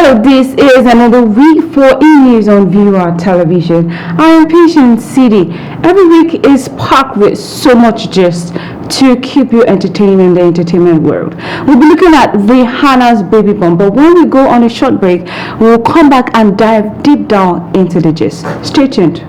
Well, this is another week for e-news on Viewer Television. I am Patient City. Every week is packed with so much gist to keep you entertained in the entertainment world. We'll be looking at Rihanna's baby bump, but when we go on a short break, we'll come back and dive deep down into the gist. Stay tuned.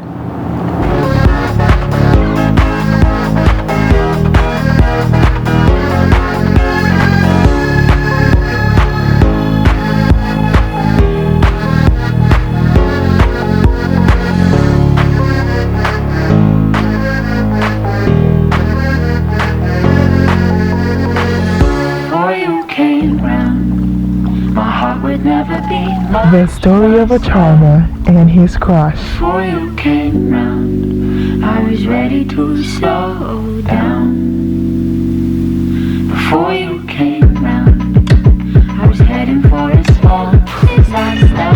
The story of a charmer and his crush. Before you came round, I was ready to slow down. Before you came round, I was heading for a small disaster.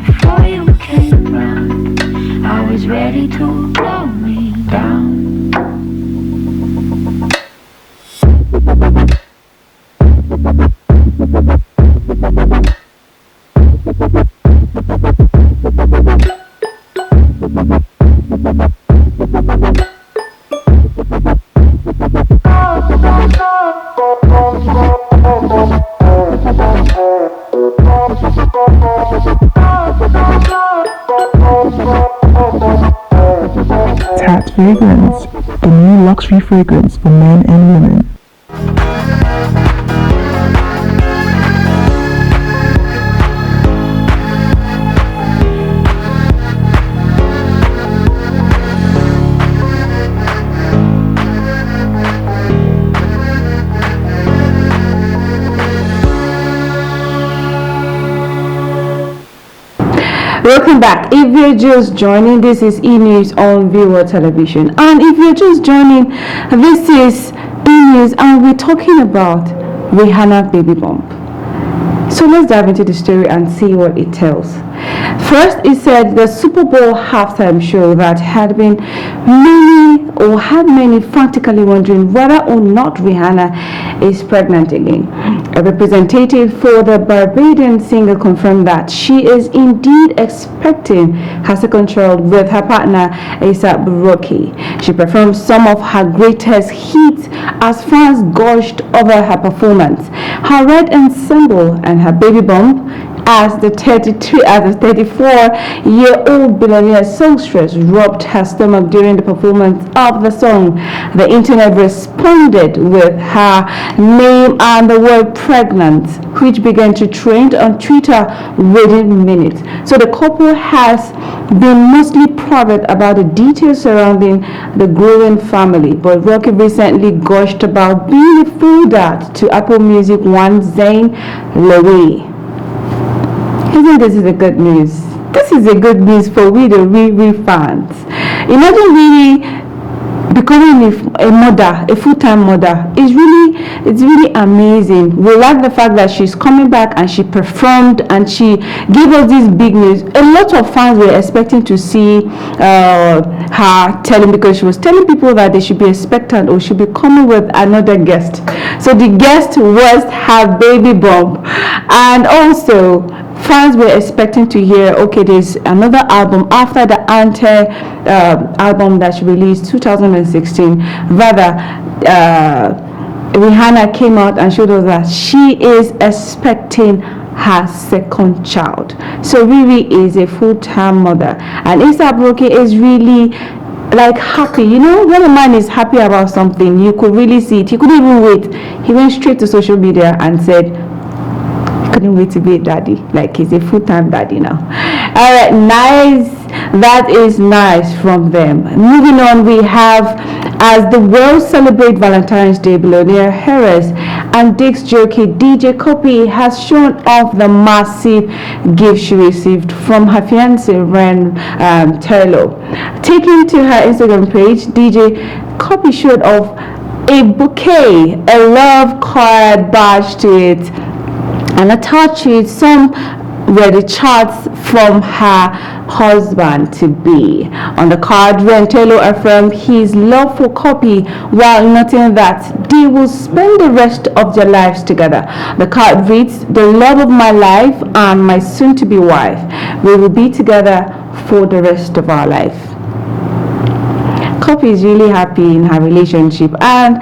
Before you came round, I was ready to blow me down. Tat Fragrance, the new luxury fragrance for men and women. Welcome back. If you're just joining, this is e-news on Viewer Television. And if you're just joining, this is e-news and we're talking about Rihanna baby bump. So let's dive into the story and see what it tells. First, it said the Super Bowl halftime show that had many frantically wondering whether or not Rihanna is pregnant again. A representative for the Barbadian singer confirmed that she is indeed expecting her second child with her partner A$AP Rocky. She performed some of her greatest hits as fans gushed over her performance. Her red ensemble and her baby bump as the 34-year-old billionaire songstress rubbed her stomach during the performance of the song. The internet responded with her name and the word pregnant, which began to trend on Twitter within minutes. So the couple has been mostly private about the details surrounding the growing family, but Rocky recently gushed about being a full dad to Apple Music one Zayn Lowe. Isn't this a good news? This is a good news for we the Riri fans. Imagine really becoming a mother, a full-time mother. It's really amazing. We like the fact that she's coming back and she performed and she gave us this big news. A lot of fans were expecting to see her telling, because she was telling people that they should be expectant or she'll be coming with another guest. So the guest was her baby bump, and also fans were expecting to hear, okay, there's another album after the Ante album that she released 2016. Rather, Rihanna came out and showed us that she is expecting her second child. So Riri is a full-time mother, and A$AP Rocky is really like happy. You know, when a man is happy about something, you could really see it. He couldn't even wait. He went straight to social media and said, couldn't wait to be a daddy. Like, he's a full-time daddy now. All right, nice. That is nice from them. Moving on, we have, as the world celebrates Valentine's Day, billionaire heiress and disc jockey DJ Cuppy has shown off the massive gift she received from her fiancé Ren Terlo. Taking to her Instagram page, DJ Cuppy showed off a bouquet, a love card badge to it, and attached to it some were the chats from her husband to be. On the card, Rentelo affirmed his love for Cuppy while noting that they will spend the rest of their lives together. The card reads, "The love of my life and my soon-to-be wife. We will be together for the rest of our life." Cuppy is really happy in her relationship, and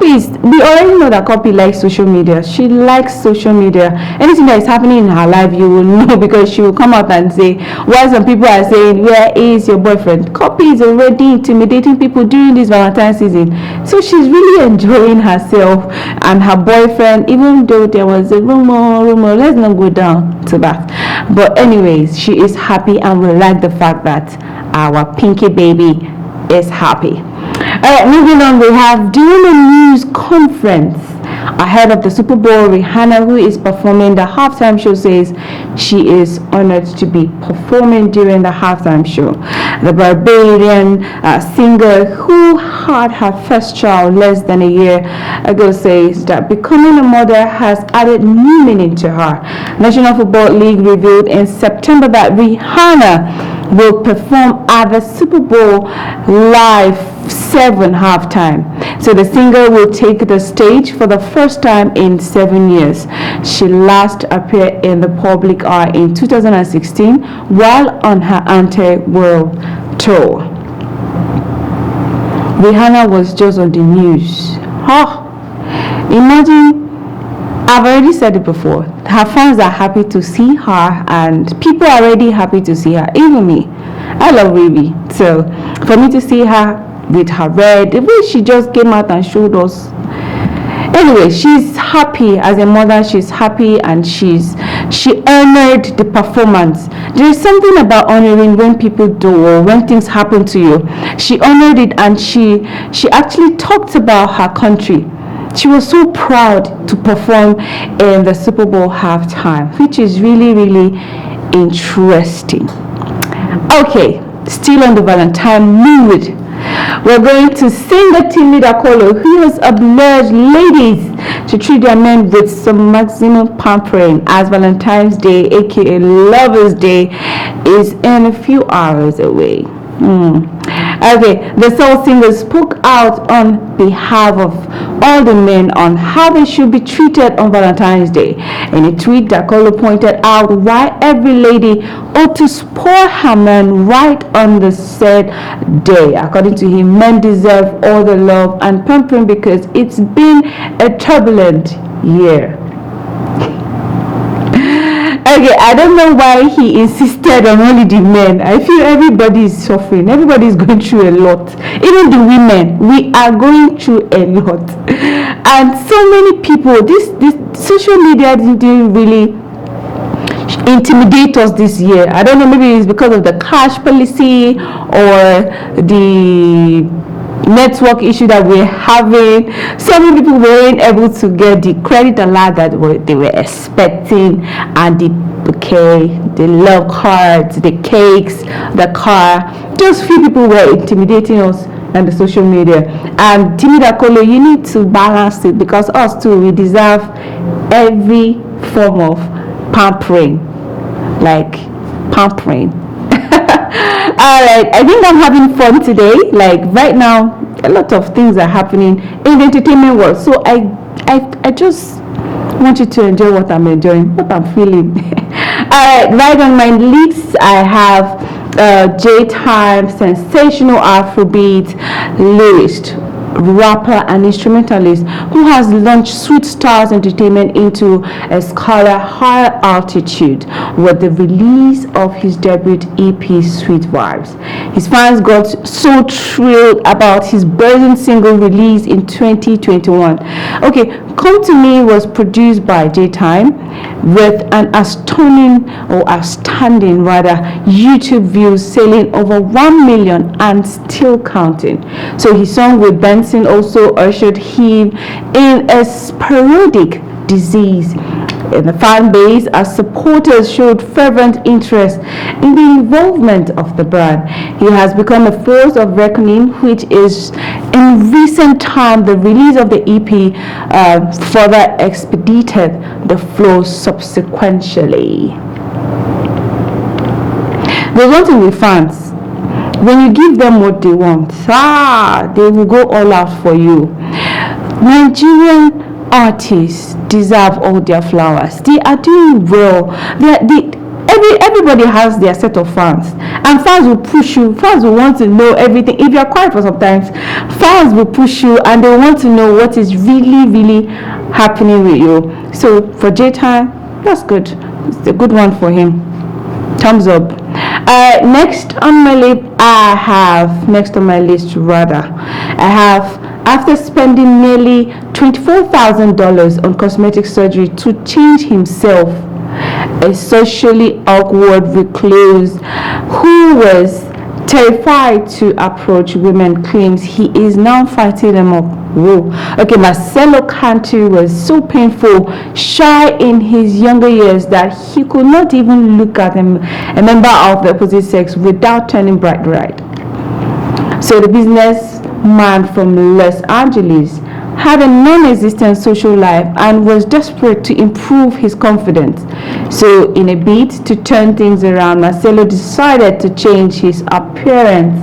we already know that Cuppy likes social media. She likes social media. Anything that is happening in her life, you will know, because she will come out and say, while some people are saying, "Where is your boyfriend?" Cuppy is already intimidating people during this Valentine's season. So she's really enjoying herself and her boyfriend, even though there was a rumor. Let's not go down to that. But anyways, she is happy, and we like the fact that our Pinky baby is happy. Alright, moving on, we have during a news conference ahead of the Super Bowl, Rihanna, who is performing the halftime show, says she is honored to be performing during the halftime show. The Barbadian singer, who had her first child less than a year ago, says that becoming a mother has added new meaning to her. National Football League revealed in September that Rihanna will perform at the Super Bowl Live 7 halftime. So the singer will take the stage for the first time in 7 years. She last appeared in the public eye in 2016 while on her anti-world tour. Rihanna was just on the news. Imagine, I've already said it before, her fans are happy to see her, and people are already happy to see her, even me. I love Riri, so for me to see her with her red, the way she just came out and showed us. Anyway, she's happy as a mother. She's happy, and she honored the performance. There is something about honoring when people do, or when things happen to you. She honored it, and she actually talked about her country. She was so proud to perform in the Super Bowl halftime, which is really, really interesting. Okay, still on the Valentine mood, we're going to singer Timi Dakolo, who has obliged ladies to treat their men with some maximum pampering, as Valentine's Day, aka Lover's Day, is in a few hours away. Okay, the soul singer spoke out on behalf of all the men on how they should be treated on Valentine's Day. In a tweet, Dakolo pointed out why every lady ought to spoil her man right on the said day. According to him, men deserve all the love and pampering because it's been a turbulent year. Okay, I don't know why he insisted on only the men. I feel everybody is suffering. Everybody is going through a lot. Even the women, we are going through a lot. And so many people, this social media didn't really intimidate us this year. I don't know, maybe it's because of the cash policy or the network issue that we're having. So many people weren't able to get the credit alert that they were expecting, and the bouquet, the love cards, the cakes, the car. Just few people were intimidating us on the social media. And Timi Dakolo, you need to balance it, because us too, we deserve every form of pampering, like pampering. Alright, I think I'm having fun today. Like right now, a lot of things are happening in the entertainment world. So I just want you to enjoy what I'm enjoying, what I'm feeling. Alright, right on my list I have J-Time, sensational Afrobeat lyricist, rapper and instrumentalist, who has launched Sweet Stars Entertainment into a scholar higher altitude with the release of his debut EP Sweet Vibes. His fans got so thrilled about his buzzing single released in 2021. Okay, Come To Me was produced by J-Time with an outstanding YouTube views selling over 1 million and still counting. So his song with Benson also ushered him in a sporadic disease in the fan base, as supporters showed fervent interest in the involvement of the brand. He has become a force of reckoning, which is in recent time the release of the EP further expedited the flow subsequently. There's one thing with fans. When you give them what they want, they will go all out for you. Nigerian artists deserve all their flowers. They are doing well. Everybody has their set of fans, and fans will push you. Fans will want to know everything. If you are quiet for some time, fans will push you, and they want to know what is really happening with you. So for J-Time, that's good. It's a good one for him. Thumbs up. Next on my list, I have, after spending nearly $24,000 on cosmetic surgery to change himself, a socially awkward recluse who was terrified to approach women claims he is now fighting them up. Whoa. Okay, Marcelo Cantu was so painful, shy in his younger years that he could not even look at a member of the opposite sex without turning bright red. So the businessman from Los Angeles had a non-existent social life and was desperate to improve his confidence. So in a bid to turn things around, Marcelo decided to change his appearance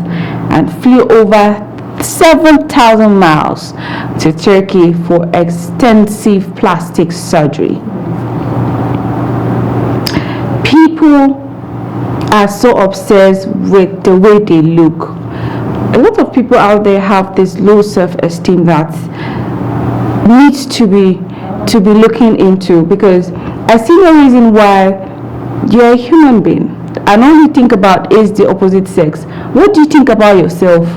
and flew over 7,000 miles to Turkey for extensive plastic surgery. People are so obsessed with the way they look. A lot of people out there have this low self-esteem that needs to be looking into, because I see no reason why you're a human being and all you think about is the opposite sex. What do you think about yourself?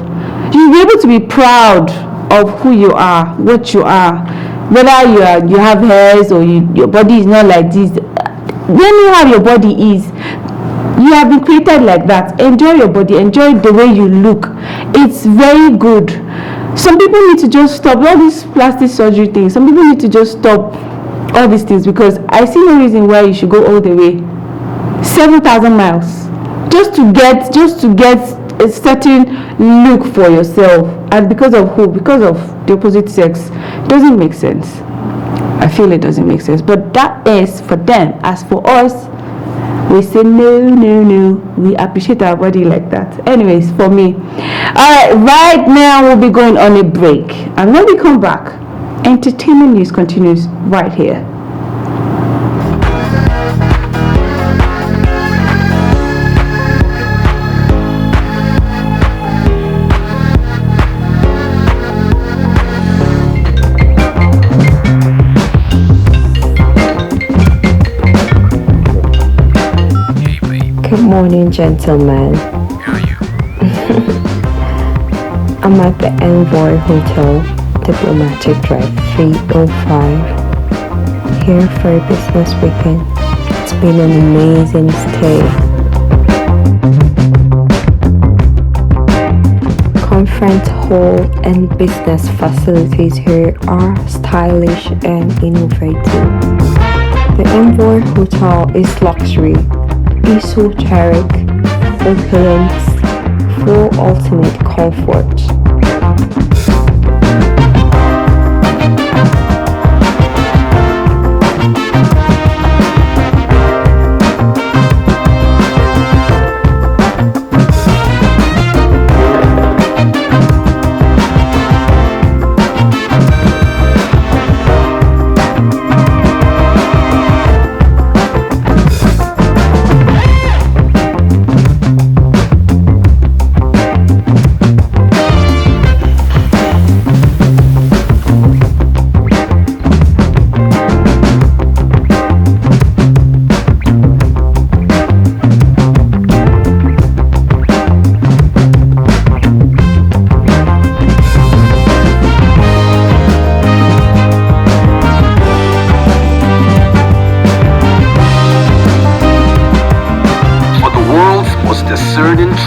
You'll be able to be proud of who you are, what you are, whether you have hairs or your body is not like this. When you have your body is, you have been created like that. Enjoy your body, enjoy the way you look. It's very good. Some people need to just stop all these plastic surgery things. Some people need to just stop all these things, because I see no reason why you should go all the way 7,000 miles just to get a certain look for yourself. And because of who? Because of the opposite sex. It doesn't make sense. I feel it doesn't make sense. But that is for them. As for us, we say no. We appreciate our body like that. Anyways, for me. Alright, right now we'll be going on a break. And when we come back, entertainment news continues right here. Good morning, gentlemen. I'm at the Envoy Hotel, Diplomatic Drive 305, here for a business weekend. It's been an amazing stay. Conference hall and business facilities here are stylish and innovative. The Envoy Hotel is luxury, esoteric, opulent, full ultimate comfort.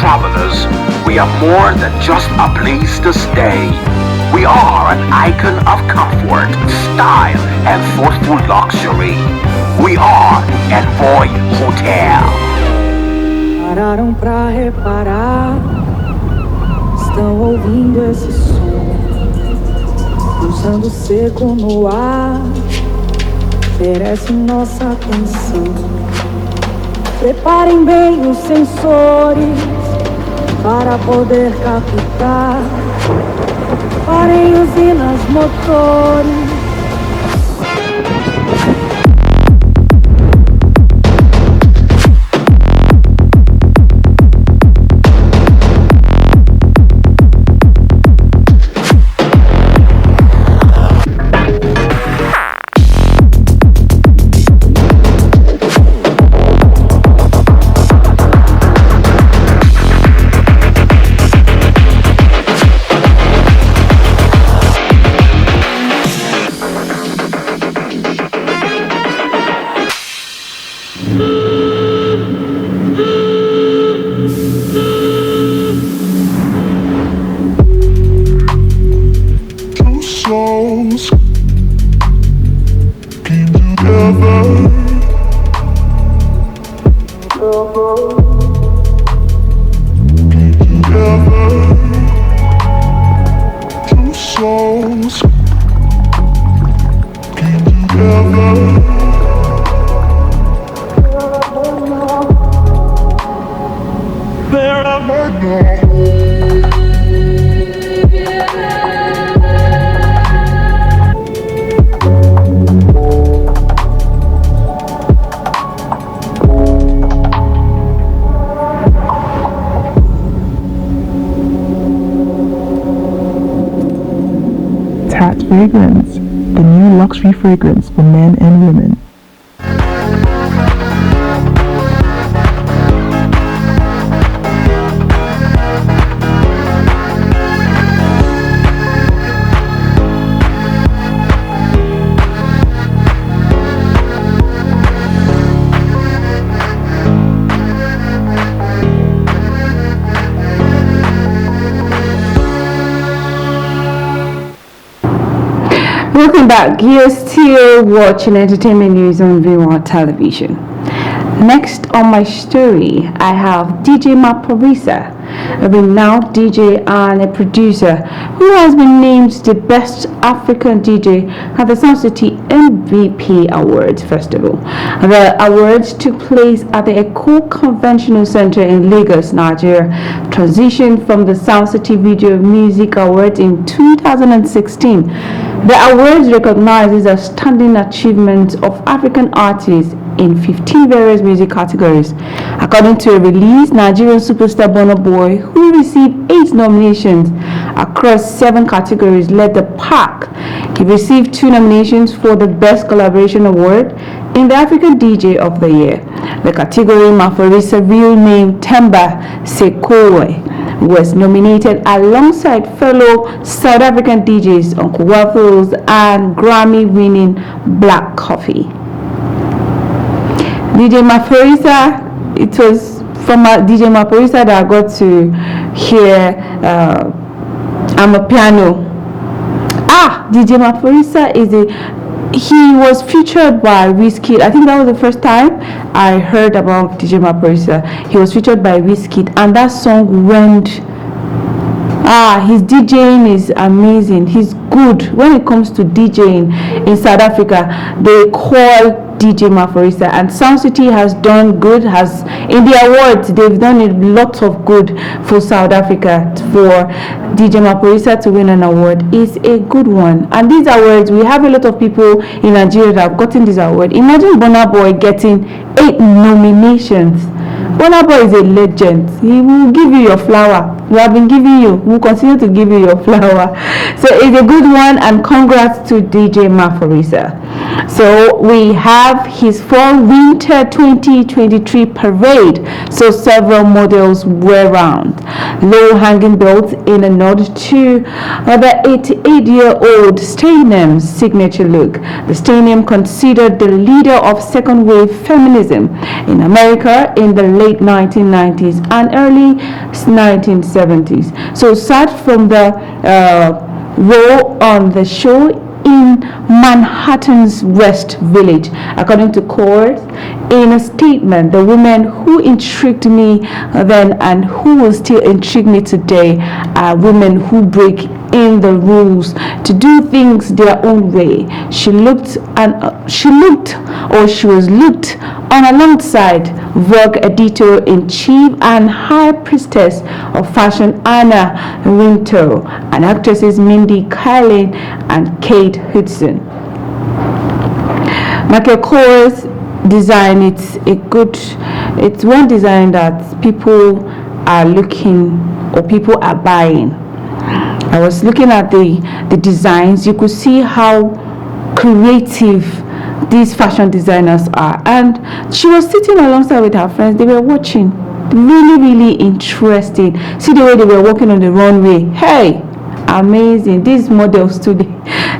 Travelers, we are more than just a place to stay. We are an icon of comfort, style, and thoughtful luxury. We are Envoy Hotel. Pararam pra reparar, estão ouvindo esse som, pulsando seco no ar, merece nossa atenção. Preparem bem os sensores para poder captar. Parem usinas, motores. Souls came together. Came together. Two souls came together. They're ever now. Tat Fragrance, the new luxury fragrance for men and women. Welcome back. You're still watching entertainment news on VOA Television. Next on my story, I have DJ Maphorisa, a renowned DJ and a producer who has been named the best African DJ at the Sound City MVP Awards Festival. The awards took place at the Echo Conventional Center in Lagos, Nigeria, transitioned from the Sound City Video Music Awards in 2016. The awards recognizes outstanding achievements of African artists in 15 various music categories. According to a release, Nigerian superstar Burna Boy, who received 8 nominations across 7 categories, led the pack. He received 2 nominations for the Best Collaboration Award in the African DJ of the Year. The category Maphorisa, real name Temba Sekowe, was nominated alongside fellow South African DJs Uncle Waffles and Grammy-winning Black Coffee. DJ Maphorisa, it was from DJ Maphorisa that I got to hear I'm a Piano. DJ Maphorisa he was featured by Wizkid. I think that was the first time I heard about DJ Maphorisa. He was featured by Wizkid, and that song went. His DJing is amazing. He's good when it comes to DJing in South Africa. They call DJ Maphorisa, and Sound City has done good. Has in the awards they've done a lot of good for South Africa. For DJ Maphorisa to win an award is a good one. And these awards, we have a lot of people in Nigeria that have gotten this award. Imagine Burna Boy getting 8 nominations. Burna Boy is a legend. He will give you your flower. We have been giving you. We will continue to give you your flower. So it's a good one, and congrats to DJ Maphorisa. So we have his Fall Winter 2023 parade. So several models were around. Low hanging belts in a nod to the 88-year-old Steinem signature look. The Steinem, considered the leader of second wave feminism in America in the late 1990s and early 1970s. So aside from the role on the show in Manhattan's West Village, according to Kors, in a statement, the women who intrigued me then and who will still intrigue me today are women who break in the rules, to do things their own way. She was looked on alongside Vogue editor-in-chief and high priestess of fashion Anna Wintour and actresses Mindy Kaling and Kate Hudson. Michael Kors design, it's one design that people are looking or people are buying. I was looking at the designs. You could see how creative these fashion designers are, and she was sitting alongside with her friends. They were watching, really interesting. See the way they were walking on the runway. Hey, amazing. These models today,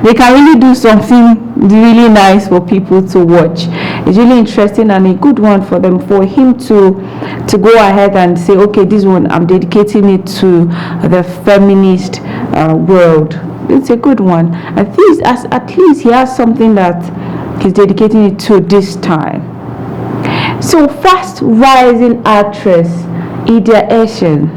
they can really do something really nice for people to watch. It's really interesting and a good one for them, for him to go ahead and say, okay, this one I'm dedicating it to the feminist world. It's a good one. At least he has something that he's dedicating it to this time. So fast rising actress Ida Eshen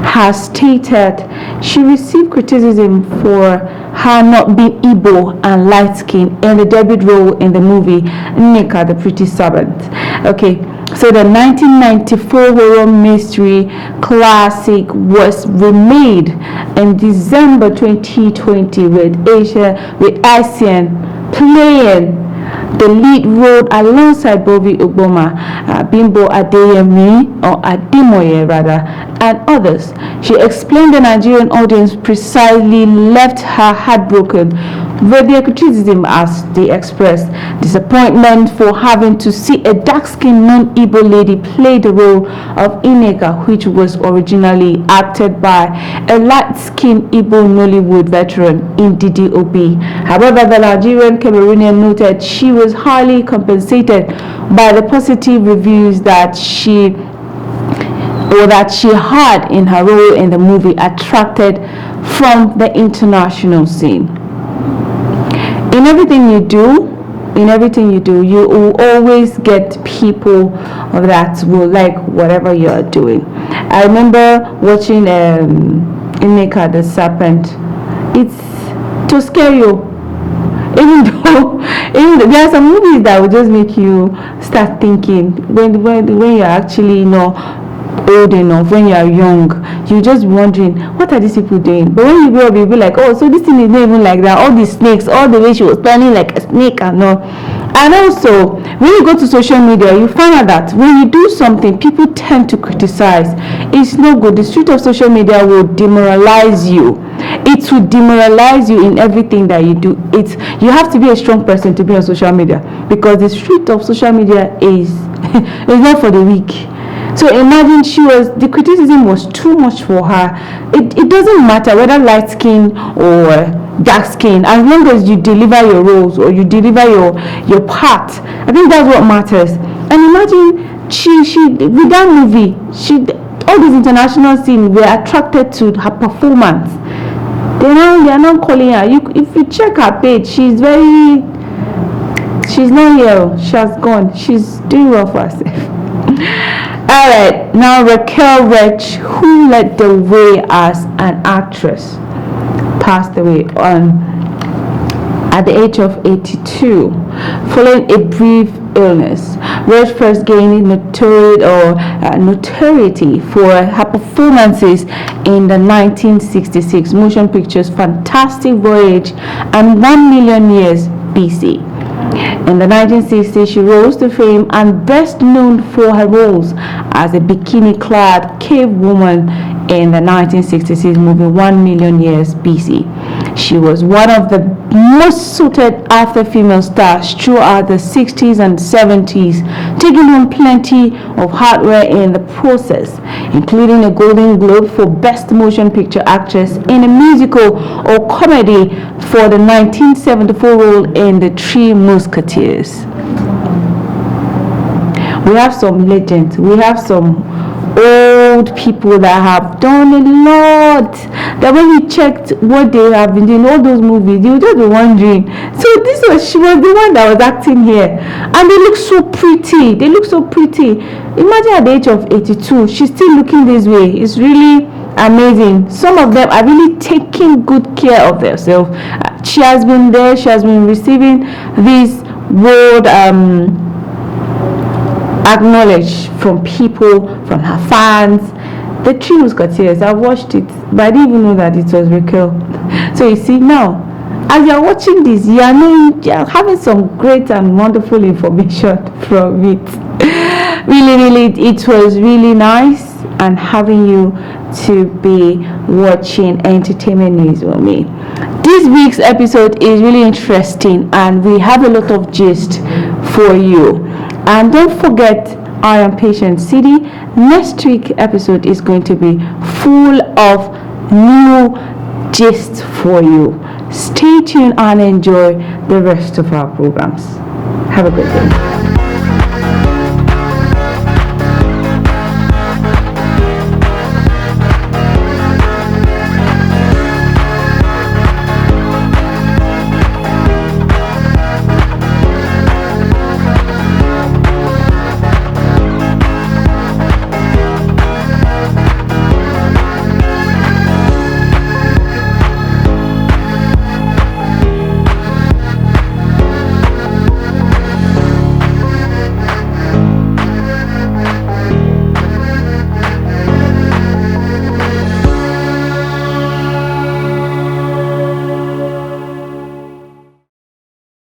has stated she received criticism for her not being Igbo and light-skinned in the debut role in the movie Nneka the Pretty Servant. Okay, so the 1994 horror mystery classic was remade in December 2020 with Asian playing the lead role alongside Bobby Ogboma, Bimbo Adeyemi, or Ademoye rather, and others. She explained the Nigerian audience precisely left her heartbroken with their criticism as they expressed disappointment for having to see a dark-skinned non-Igbo lady play the role of Nneka, which was originally acted by a light-skinned Igbo Nollywood veteran Ndidi Obi. However, the Nigerian Cameroonian noted she was highly compensated by the positive reviews that she had in her role in the movie attracted from the international scene. In everything you do, you will always get people that will like whatever you are doing. I remember watching Nneka the Serpent. To scare you. Even though there are some movies that will just make you start thinking when you're actually old enough, when you are young, you just be wondering what are these people doing. But when you grow up, you'll be like, oh, so this thing is not even like that. All these snakes, all the way she was turning like a snake and all. And also, when you go to social media, you find out that when you do something, people tend to criticize. It's not good. The street of social media will demoralize you. It will demoralize you in everything that you do. You have to be a strong person to be on social media, because the street of social media is not for the weak. So imagine the criticism was too much for her. It doesn't matter whether light skin or dark skin, as long as you deliver your roles or you deliver your part. I think that's what matters. And imagine she with that movie, all these international scenes were attracted to her performance. They are not calling her. If you check her page, she's not here. She has gone. She's doing well for herself. Alright, now Raquel Welch, who led the way as an actress, passed away at the age of 82 following a brief illness. Welch first gained notoriety for her performances in the 1966 motion pictures Fantastic Voyage and 1,000,000 Years BC. In the 1960s, she rose to fame and best known for her roles as a bikini-clad cave woman in the 1966 movie 1,000,000 Years BC. She was one of the most sought after female stars throughout the 60s and 70s, taking home plenty of hardware in the process, including a Golden Globe for Best Motion Picture Actress in a musical or comedy for the 1974 role in The Three Musketeers. We have some legends. We have some old people that have done a lot, that when you checked what they have been doing, all those movies, you would just be wondering. So she was the one that was acting here, and they look so pretty. Imagine at the age of 82, she's still looking this way. It's really amazing. Some of them are really taking good care of themselves. She has been there. She has been receiving this word acknowledged from people, from her fans. The 3 Musketeers, I watched it, but I didn't even know that it was Raquel. So you see now, as you're watching this, you are having some great and wonderful information from it. Really, it was really nice, and having you to be watching entertainment news with me. This week's episode is really interesting, and we have a lot of gist for you. And don't forget, I Am Patient City. Next week's episode is going to be full of new gist for you. Stay tuned and enjoy the rest of our programs. Have a good day.